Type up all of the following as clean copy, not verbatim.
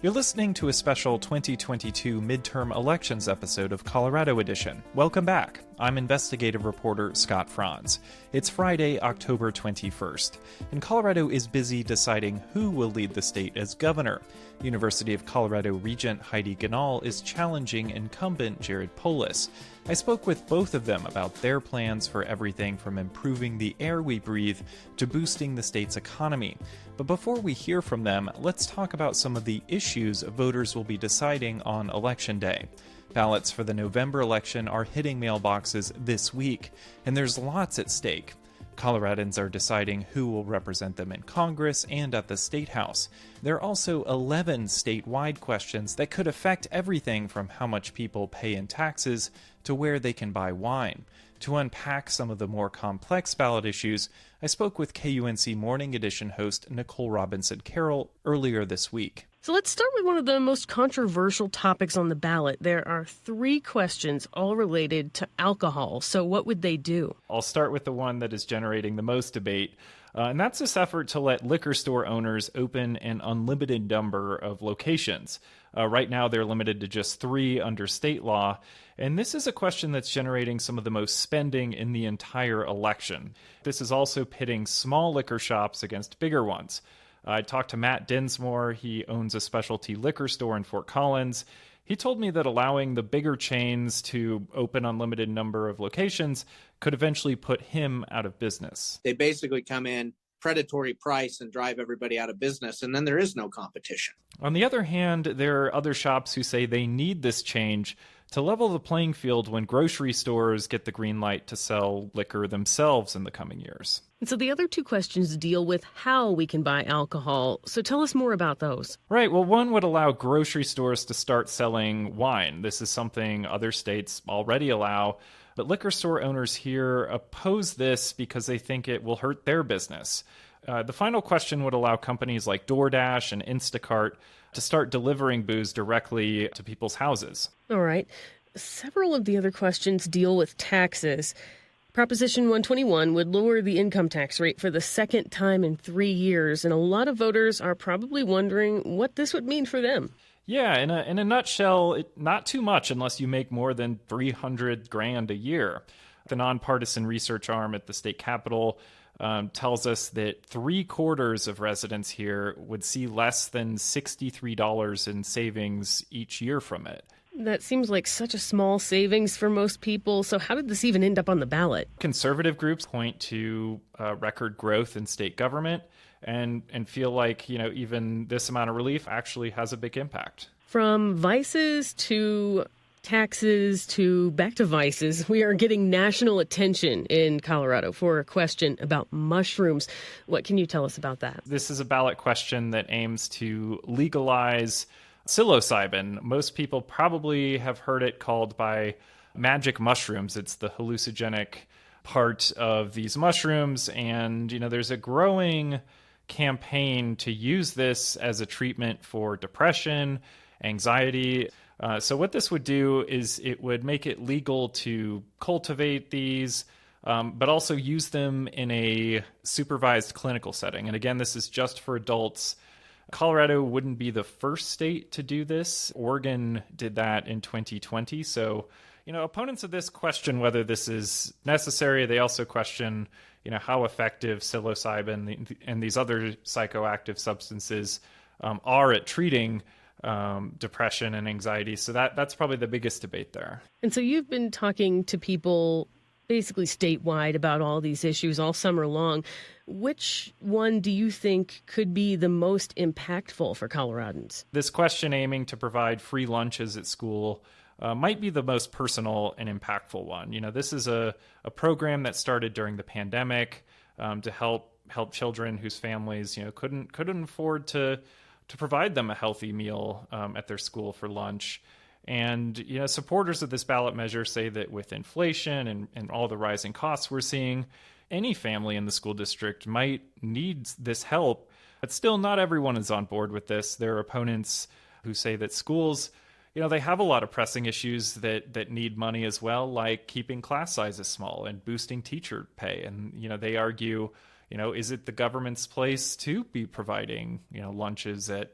You're listening to a special 2022 midterm elections episode of Colorado Edition. Welcome back. I'm investigative reporter Scott Franz. It's Friday, October 21st, and Colorado is busy deciding who will lead the state as governor. University of Colorado regent Heidi Ganahl is challenging incumbent Jared Polis. I spoke with both of them about their plans for everything from improving the air we breathe to boosting the state's economy. But before we hear from them, let's talk about some of the issues voters will be deciding on Election Day. Ballots for the November election are hitting mailboxes this week, and there's lots at stake. Coloradans are deciding who will represent them in Congress and at the State House. There are also 11 statewide questions that could affect everything from how much people pay in taxes to where they can buy wine. To unpack some of the more complex ballot issues, I spoke with KUNC Morning Edition host Nicole Robinson-Carroll earlier this week. So let's start with one of the most controversial topics on the ballot. There are 3 questions all related to alcohol. So what would they do? I'll start with the one that is generating the most debate, and that's this effort to let liquor store owners open an unlimited number of locations. Right now, they're limited to just 3 under state law, and this is a question that's generating some of the most spending in the entire election. This is also pitting small liquor shops against bigger ones. I talked to Matt Dinsmore. He owns a specialty liquor store in Fort Collins. He told me that allowing the bigger chains to open unlimited number of locations could eventually put him out of business. They basically come in, predatory price, and drive everybody out of business, and then there is no competition. On the other hand, there are other shops who say they need this change to level the playing field when grocery stores get the green light to sell liquor themselves in the coming years. And so the other 2 questions deal with how we can buy alcohol. So tell us more about those. Right. Well, one would allow grocery stores to start selling wine. This is something other states already allow. But liquor store owners here oppose this because they think it will hurt their business. The final question would allow companies like DoorDash and Instacart to start delivering booze directly to people's houses. All right. Several of the other questions deal with taxes. Proposition 121 would lower the income tax rate for the second time in 3 years, and a lot of voters are probably wondering what this would mean for them. Yeah, in a nutshell, not too much unless you make more than $300,000 a year. The nonpartisan research arm at the state capitol tells us that 3/4 of residents here would see less than $63 in savings each year from it. That seems like such a small savings for most people. So how did this even end up on the ballot? Conservative groups point to record growth in state government and feel like, even this amount of relief actually has a big impact. From vices to taxes to back to vices, we are getting national attention in Colorado for a question about mushrooms. What can you tell us about that? This is a ballot question that aims to legalize psilocybin. Most people probably have heard it called by magic mushrooms. It's the hallucinogenic part of these mushrooms. And, there's a growing campaign to use this as a treatment for depression, anxiety. So what this would do is it would make it legal to cultivate these, but also use them in a supervised clinical setting. And again, this is just for adults. Colorado wouldn't be the first state to do this. Oregon did that in 2020. So, opponents of this question whether this is necessary. They also question, how effective psilocybin and these other psychoactive substances are at treating depression and anxiety. So that's probably the biggest debate there. And so you've been talking to people basically statewide about all these issues all summer long. Which one do you think could be the most impactful for Coloradans? This question aiming to provide free lunches at school might be the most personal and impactful one. This is a program that started during the pandemic to help children whose families, couldn't afford to provide them a healthy meal at their school for lunch. And, supporters of this ballot measure say that with inflation and all the rising costs we're seeing, any family in the school district might need this help. But still, not everyone is on board with this. There are opponents who say that schools, they have a lot of pressing issues that need money as well, like keeping class sizes small and boosting teacher pay. And, they argue, is it the government's place to be providing, lunches at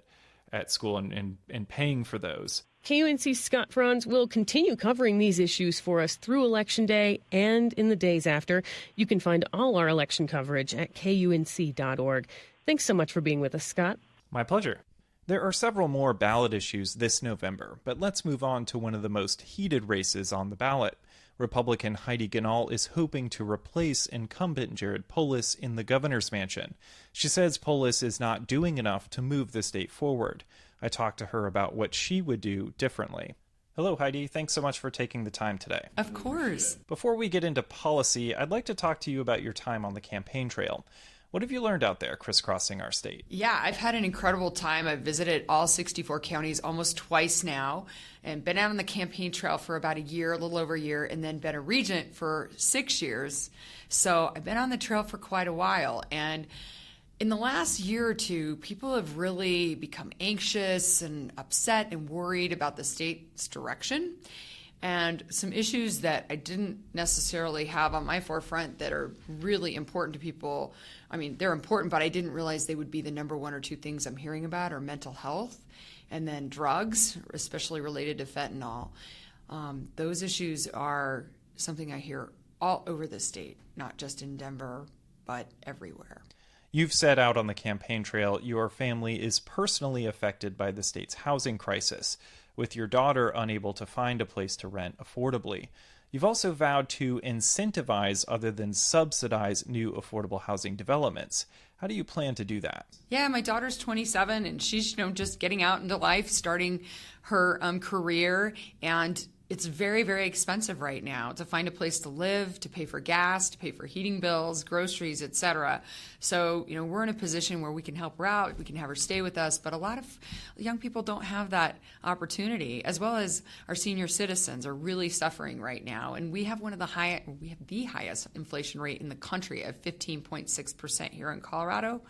at school and paying for those. KUNC's Scott Franz will continue covering these issues for us through Election Day and in the days after. You can find all our election coverage at kunc.org. Thanks so much for being with us, Scott. My pleasure. There are several more ballot issues this November, but let's move on to one of the most heated races on the ballot. Republican Heidi Ganahl is hoping to replace incumbent Jared Polis in the governor's mansion. She says Polis is not doing enough to move the state forward. I talked to her about what she would do differently. Hello, Heidi. Thanks so much for taking the time today. Of course. Before we get into policy, I'd like to talk to you about your time on the campaign trail. What have you learned out there crisscrossing our state? Yeah, I've had an incredible time. I've visited all 64 counties almost twice now and been out on the campaign trail for about a year, a little over a year, and then been a regent for 6 years. So I've been on the trail for quite a while. And in the last year or two, people have really become anxious and upset and worried about the state's direction. And some issues that I didn't necessarily have on my forefront that are really important to people. I mean, they're important, but I didn't realize they would be the number one or two things I'm hearing about are mental health and then drugs, especially related to fentanyl. Those issues are something I hear all over the state, not just in Denver, but everywhere. You've set out on the campaign trail. Your family is personally affected by the state's housing crisis, with your daughter unable to find a place to rent affordably. You've also vowed to incentivize other than subsidize new affordable housing developments. How do you plan to do that? Yeah, my daughter's 27 and she's just getting out into life, starting her career, and it's very, very expensive right now to find a place to live, to pay for gas, to pay for heating bills, groceries, etc. So, we're in a position where we can help her out, we can have her stay with us, but a lot of young people don't have that opportunity, as well as our senior citizens are really suffering right now. And we have the highest inflation rate in the country at 15.6% here in Colorado.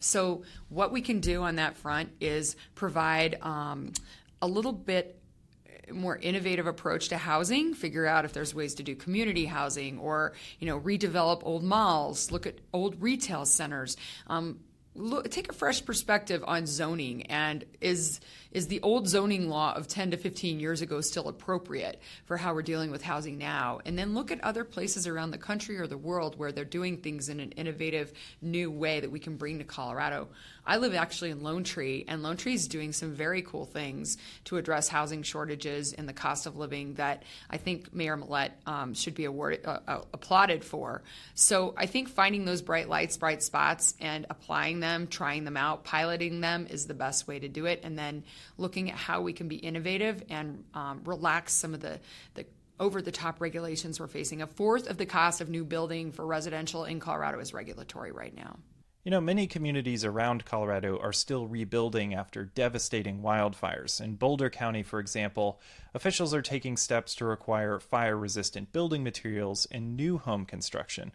So what we can do on that front is provide a little bit more innovative approach to housing, figure out if there's ways to do community housing or, redevelop old malls, look at old retail centers, take a fresh perspective on zoning, and is the old zoning law of 10 to 15 years ago still appropriate for how we're dealing with housing now? And then look at other places around the country or the world where they're doing things in an innovative new way that we can bring to Colorado. I live actually in Lone Tree, and Lone Tree is doing some very cool things to address housing shortages and the cost of living that I think Mayor Millett should be applauded for. So I think finding those bright lights, bright spots, and applying them, trying them out, piloting them is the best way to do it, and then looking at how we can be innovative and relax some of the over-the-top regulations we're facing. A fourth of the cost of new building for residential in Colorado is regulatory right now. Many communities around Colorado are still rebuilding after devastating wildfires. In Boulder County, for example, officials are taking steps to require fire-resistant building materials in new home construction.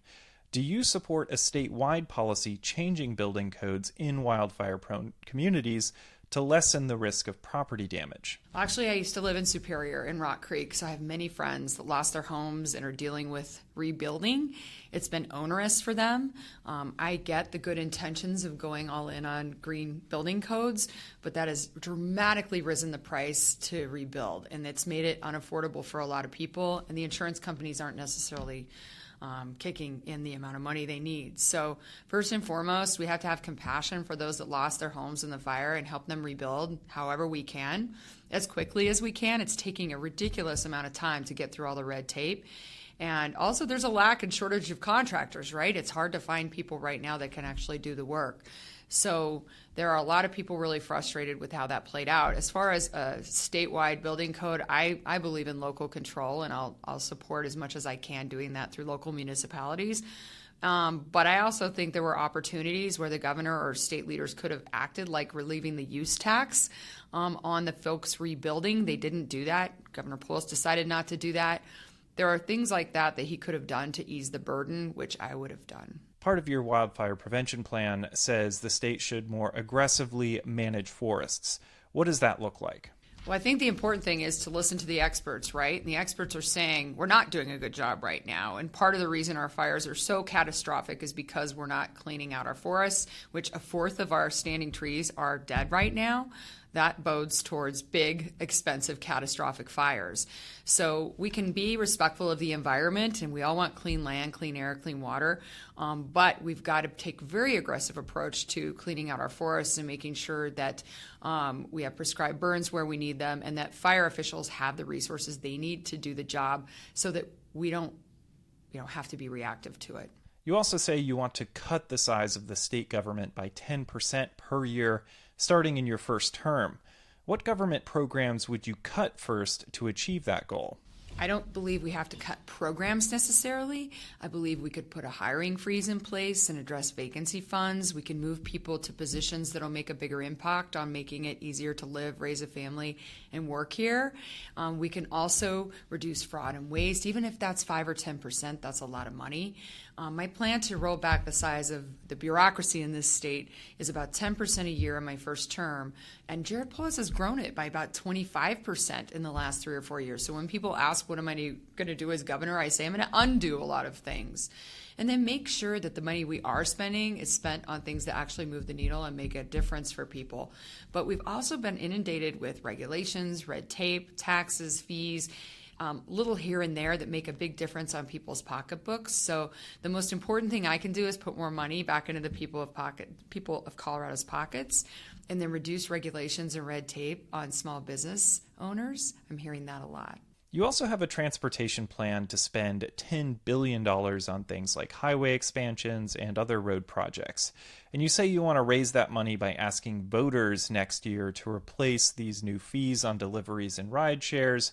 Do you support a statewide policy changing building codes in wildfire-prone communities to lessen the risk of property damage? Actually, I used to live in Superior in Rock Creek, so I have many friends that lost their homes and are dealing with rebuilding. It's been onerous for them. I get the good intentions of going all in on green building codes, but that has dramatically risen the price to rebuild, and it's made it unaffordable for a lot of people, and the insurance companies aren't necessarily kicking in the amount of money they need. So first and foremost, we have to have compassion for those that lost their homes in the fire and help them rebuild however we can, as quickly as we can. It's taking a ridiculous amount of time to get through all the red tape. And also there's a lack and shortage of contractors, right? It's hard to find people right now that can actually do the work. So there are a lot of people really frustrated with how that played out. As far as a statewide building code, I believe in local control, and I'll support as much as I can doing that through local municipalities. But I also think there were opportunities where the governor or state leaders could have acted, like relieving the use tax on the folks rebuilding. They didn't do that. Governor Polis decided not to do that. There are things like that he could have done to ease the burden, which I would have done. Part of your wildfire prevention plan says the state should more aggressively manage forests. What does that look like? Well, I think the important thing is to listen to the experts, right? And the experts are saying we're not doing a good job right now. And part of the reason our fires are so catastrophic is because we're not cleaning out our forests, which a fourth of our standing trees are dead right now. that bodes towards big, expensive, catastrophic fires. So we can be respectful of the environment, and we all want clean land, clean air, clean water, but we've got to take a very aggressive approach to cleaning out our forests and making sure that we have prescribed burns where we need them, and that fire officials have the resources they need to do the job so that we don't have to be reactive to it. You also say you want to cut the size of the state government by 10% per year, starting in your first term. What government programs would you cut first to achieve that goal? I don't believe we have to cut programs necessarily. I believe we could put a hiring freeze in place and address vacancy funds. We can move people to positions that'll make a bigger impact on making it easier to live, raise a family, and work here. We can also reduce fraud and waste. Even if that's 5 or 10%, that's a lot of money. My plan to roll back the size of the bureaucracy in this state is about 10% a year in my first term, and Jared Polis has grown it by about 25% in the last 3 or 4 years. So when people ask, what am I going to do as governor, I say I'm going to undo a lot of things. And then make sure that the money we are spending is spent on things that actually move the needle and make a difference for people. But we've also been inundated with regulations, red tape, taxes, fees, little here and there that make a big difference on people's pocketbooks. So the most important thing I can do is put more money back into the people of Colorado's pockets, and then reduce regulations and red tape on small business owners. I'm hearing that a lot. You also have a transportation plan to spend $10 billion on things like highway expansions and other road projects. And you say you want to raise that money by asking voters next year to replace these new fees on deliveries and ride shares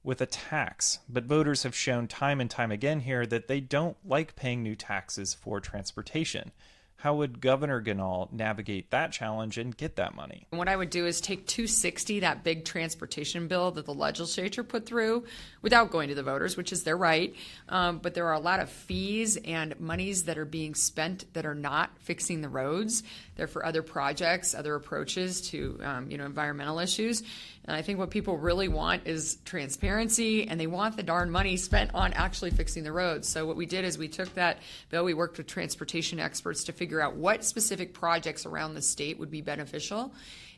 with a tax. But voters have shown time and time again here that they don't like paying new taxes for transportation. How would Governor Ganahl navigate that challenge and get that money? What I would do is take 260, that big transportation bill that the legislature put through, without going to the voters, which is their right. But there are a lot of fees and monies that are being spent that are not fixing the roads. They're for other projects, other approaches to environmental issues. And I think what people really want is transparency, and they want the darn money spent on actually fixing the roads. So what we did is we took that bill, we worked with transportation experts to figure out what specific projects around the state would be beneficial.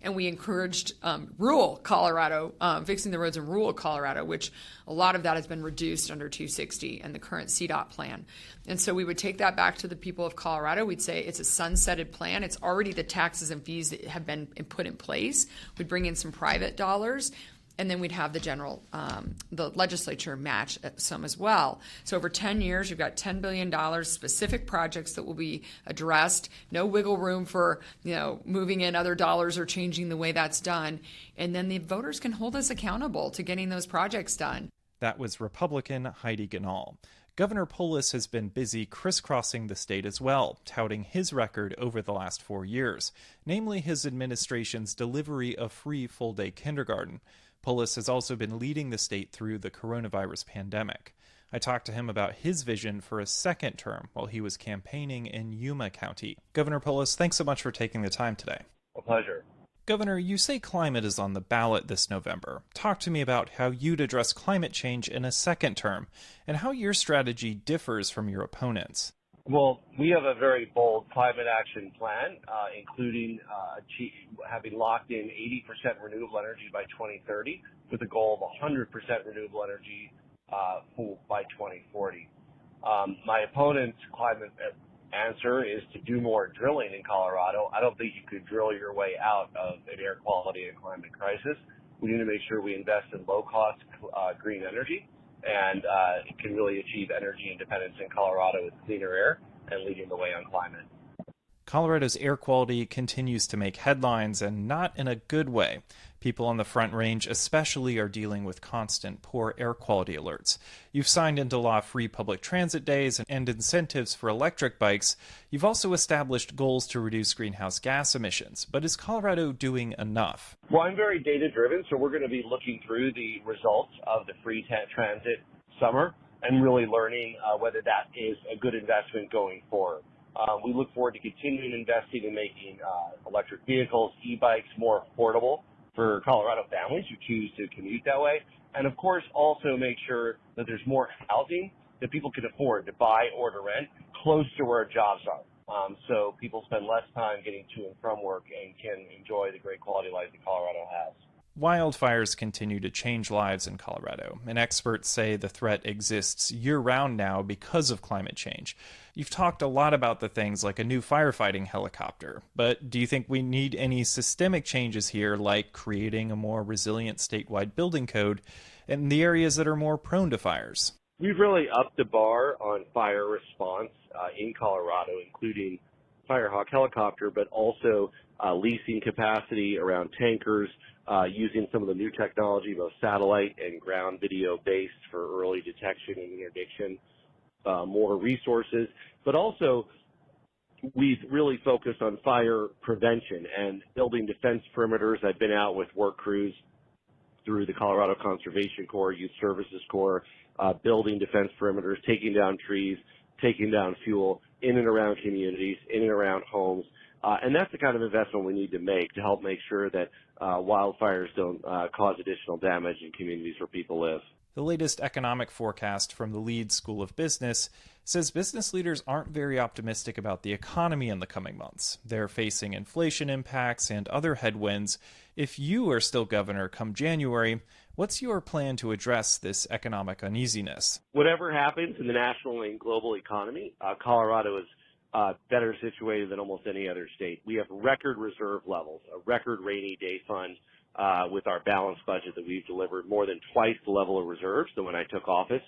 And we encouraged rural Colorado, fixing the roads in rural Colorado, which a lot of that has been reduced under 260 and the current CDOT plan. And so we would take that back to the people of Colorado. We'd say it's a sunsetted plan. It's already the taxes and fees that have been put in place. We'd bring in some private dollars, and then we'd have the legislature match some as well. So over 10 years, you've got $10 billion, specific projects that will be addressed, no wiggle room for, moving in other dollars or changing the way that's done. And then the voters can hold us accountable to getting those projects done. That was Republican Heidi Ganahl. Governor Polis has been busy crisscrossing the state as well, touting his record over the last 4 years, namely his administration's delivery of free full-day kindergarten. Polis has also been leading the state through the coronavirus pandemic. I talked to him about his vision for a second term while he was campaigning in Yuma County. Governor Polis, thanks so much for taking the time today. A pleasure. Governor, you say climate is on the ballot this November. Talk to me about how you'd address climate change in a second term and how your strategy differs from your opponents. Well, we have a very bold climate action plan, including having locked in 80% renewable energy by 2030 with a goal of 100% renewable energy by 2040. My opponent's climate answer is to do more drilling in Colorado. I don't think you could drill your way out of an air quality and climate crisis. We need to make sure we invest in low-cost green energy and can really achieve energy independence in Colorado with cleaner air and leading the way on climate. Colorado's air quality continues to make headlines, and not in a good way. People on the Front Range especially are dealing with constant poor air quality alerts. You've signed into law free public transit days and incentives for electric bikes. You've also established goals to reduce greenhouse gas emissions. But is Colorado doing enough? Well, I'm very data-driven, so we're going to be looking through the results of the free transit summer and really learning whether that is a good investment going forward. We look forward to continuing investing in making electric vehicles, e-bikes more affordable for Colorado families who choose to commute that way. And of course, also make sure that there's more housing that people can afford to buy or to rent close to where jobs are. so people spend less time getting to and from work and can enjoy the great quality of life that Colorado has. Wildfires continue to change lives in Colorado, and experts say the threat exists year-round now because of climate change. You've talked a lot about the things like a new firefighting helicopter, but do you think we need any systemic changes here, like creating a more resilient statewide building code in the areas that are more prone to fires? We've really upped the bar on fire response in Colorado, including Firehawk helicopter, but also leasing capacity around tankers, using some of the new technology, both satellite and ground video based for early detection and interdiction, more resources, but also we've really focused on fire prevention and building defense perimeters. I've been out with work crews through the Colorado Conservation Corps, Youth Services Corps, building defense perimeters, taking down trees, taking down fuel in and around communities, in and around homes. And that's the kind of investment we need to make to help make sure that wildfires don't cause additional damage in communities where people live. The latest economic forecast from the Leeds School of Business says business leaders aren't very optimistic about the economy in the coming months. They're facing inflation impacts and other headwinds. If you are still governor come January, what's your plan to address this economic uneasiness? Whatever happens in the national and global economy, Colorado is better situated than almost any other state. We have record reserve levels, a record rainy day fund with our balanced budget that we've delivered more than twice the level of reserves than when I took office.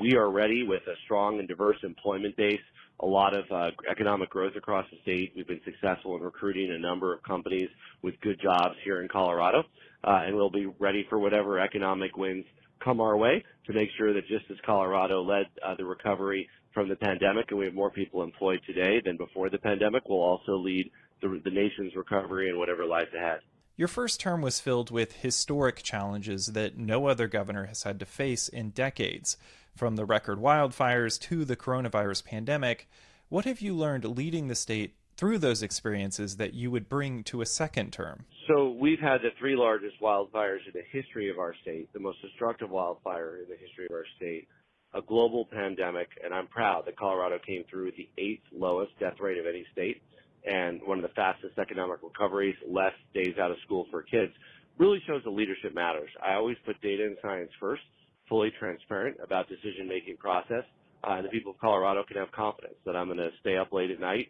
We are ready with a strong and diverse employment base, a lot of economic growth across the state. We've been successful in recruiting a number of companies with good jobs here in Colorado, and we'll be ready for whatever economic winds come our way to make sure that just as Colorado led the recovery from the pandemic, and we have more people employed today than before the pandemic, we'll also lead the nation's recovery and whatever lies ahead. Your first term was filled with historic challenges that no other governor has had to face in decades. From the record wildfires to the coronavirus pandemic, what have you learned leading the state through those experiences that you would bring to a second term? So we've had the three largest wildfires in the history of our state, the most destructive wildfire in the history of our state, a global pandemic, and I'm proud that Colorado came through with the 8th lowest death rate of any state and one of the fastest economic recoveries, less days out of school for kids. Really shows that leadership matters. I always put data and science first, fully transparent about decision-making process, and the people of Colorado can have confidence that I'm going to stay up late at night,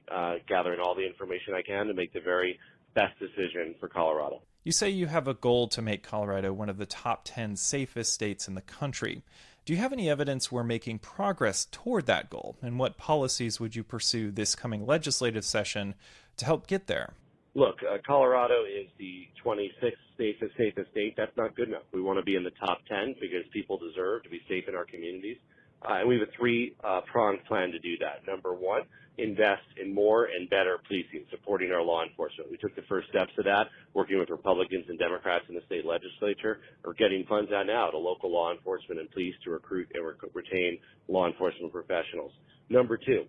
gathering all the information I can to make the very best decision for Colorado. You say you have a goal to make Colorado one of the top 10 safest states in the country. Do you have any evidence we're making progress toward that goal? And what policies would you pursue this coming legislative session to help get there? Look, Colorado is the 26th safest state. That's not good enough. We want to be in the top 10 because people deserve to be safe in our communities. And we have a three-pronged plan to do that. Number one, invest in more and better policing, supporting our law enforcement. We took the first steps of that, working with Republicans and Democrats in the state legislature. We're getting funds out now to local law enforcement and police to recruit and retain law enforcement professionals. Number two,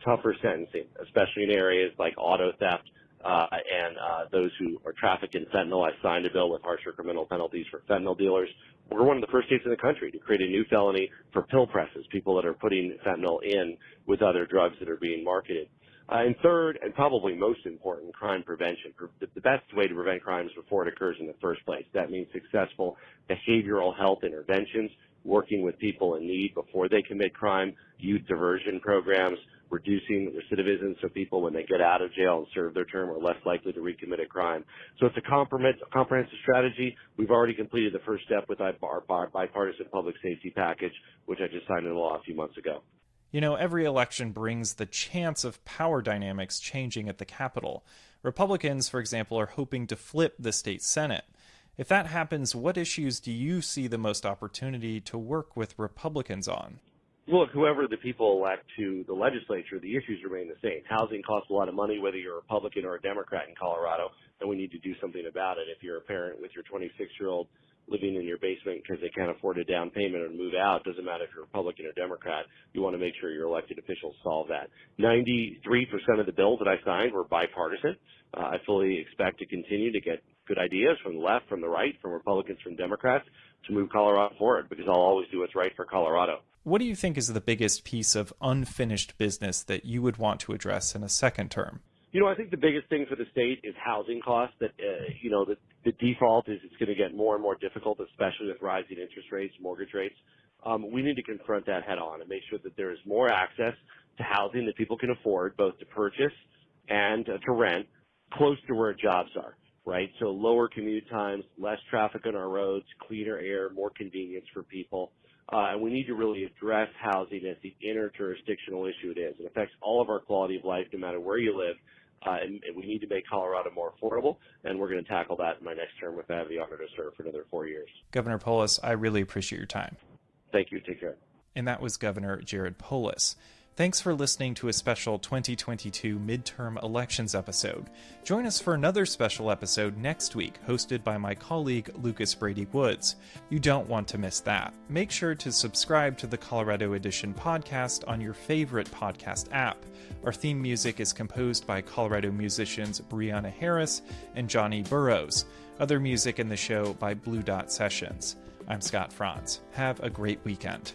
tougher sentencing, especially in areas like auto theft and those who are trafficked in fentanyl. I signed a bill with harsher criminal penalties for fentanyl dealers. We're one of the first states in the country to create a new felony for pill presses, people that are putting fentanyl in with other drugs that are being marketed. And third, and probably most important, crime prevention. The best way to prevent crime is before it occurs in the first place. That means successful behavioral health interventions, working with people in need before they commit crime, youth diversion programs, reducing recidivism so people, when they get out of jail and serve their term, are less likely to recommit a crime. So it's a comprehensive strategy. We've already completed the first step with our bipartisan public safety package, which I just signed into law a few months ago. You know, every election brings the chance of power dynamics changing at the Capitol. Republicans, for example, are hoping to flip the state Senate. If that happens, what issues do you see the most opportunity to work with Republicans on? Look, whoever the people elect to the legislature, the issues remain the same. Housing costs a lot of money, whether you're a Republican or a Democrat in Colorado, and we need to do something about it. If you're a parent with your 26-year-old living in your basement because they can't afford a down payment or move out, doesn't matter if you're Republican or Democrat, you want to make sure your elected officials solve that. 93% of the bills that I signed were bipartisan. I fully expect to continue to get good ideas from the left, from the right, from Republicans, from Democrats to move Colorado forward, because I'll always do what's right for Colorado. What do you think is the biggest piece of unfinished business that you would want to address in a second term? I think the biggest thing for the state is housing costs. That the default is it's going to get more and more difficult, especially with rising interest rates, mortgage rates. We need to confront that head on and make sure that there is more access to housing that people can afford, both to purchase and to rent, close to where jobs are, right? So lower commute times, less traffic on our roads, cleaner air, more convenience for people. And we need to really address housing as the interjurisdictional issue it is. It affects all of our quality of life, no matter where you live. And we need to make Colorado more affordable, and we're going to tackle that in my next term if I have the honor to serve for another 4 years. Governor Polis, I really appreciate your time. Thank you. Take care. And that was Governor Jared Polis. Thanks for listening to a special 2022 midterm elections episode. Join us for another special episode next week, hosted by my colleague Lucas Brady Woods. You don't want to miss that. Make sure to subscribe to the Colorado Edition podcast on your favorite podcast app. Our theme music is composed by Colorado musicians Brianna Harris and Johnny Burrows. Other music in the show by Blue Dot Sessions. I'm Scott Franz. Have a great weekend.